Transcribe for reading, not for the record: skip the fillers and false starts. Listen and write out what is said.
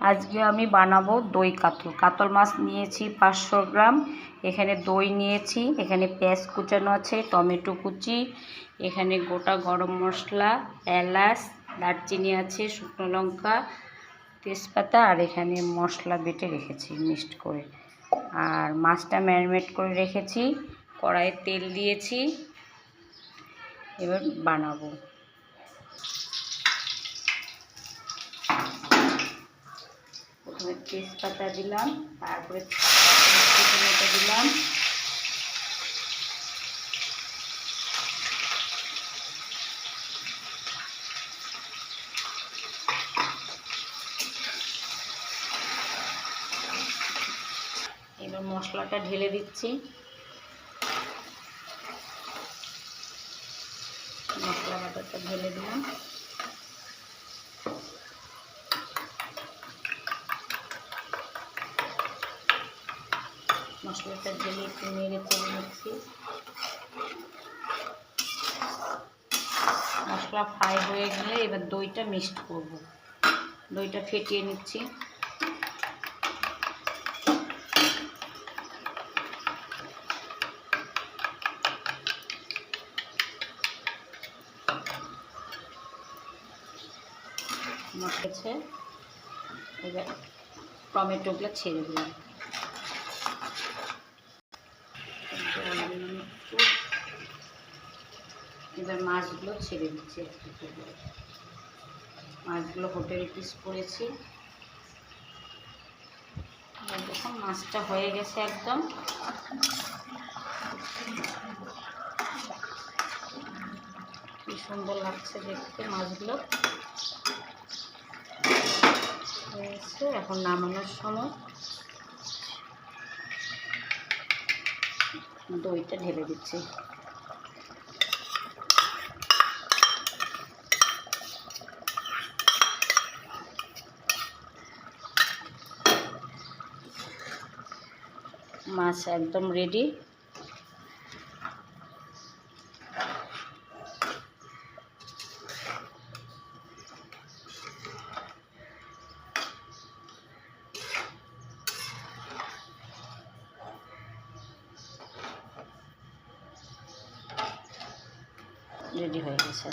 আজকে আমি বানাবো দই কাতল। কাতল মাছ নিয়েছি 500 গ্রাম, এখানে দই নিয়েছি, এখানে পেঁয়াজ কুচানো আছে, টমেটো কুচি, এখানে গোটা গরম মশলা, এলাচ, দারচিনি আছে, শুকনো লঙ্কা, তেজপাতা, আর এখানে মশলা বেটে রেখেছি মিক্সড করে। আর মাছটা ম্যারিনেট করে রেখেছি, কড়াইয়ে তেল দিয়েছি, এবার বানাবো। প্রথমে তেজপাতা দিলাম, তারপরে দিলাম, এবার মশলাটা ঢেলে দিচ্ছি। মশলা বাটাটা ঢেলে দিলাম, মশলাটা ঢেলে একটু নেড়ে চেড়ে নিচ্ছি। মশলা ফ্রাই হয়ে গেলে এবার দইটা মিক্সড করব। দইটা ফেটিয়ে নিচ্ছি। মাখেছে, এবার টমেটোগুলো ছেড়ে দিলাম। এবার মাছগুলো ছেড়ে দিচ্ছি একটু করে। মাছগুলো হোটেল পিস করেছি। দেখুন মাছটা হয়ে গেছে একদম। কি সুন্দর লাগছে দেখতে মাছগুলো। হয়েছে, এখন নামানোর সময় দইটা ঢেলে দিচ্ছি। মাছ একদম রেডি। রেডি হয়ে গেছে।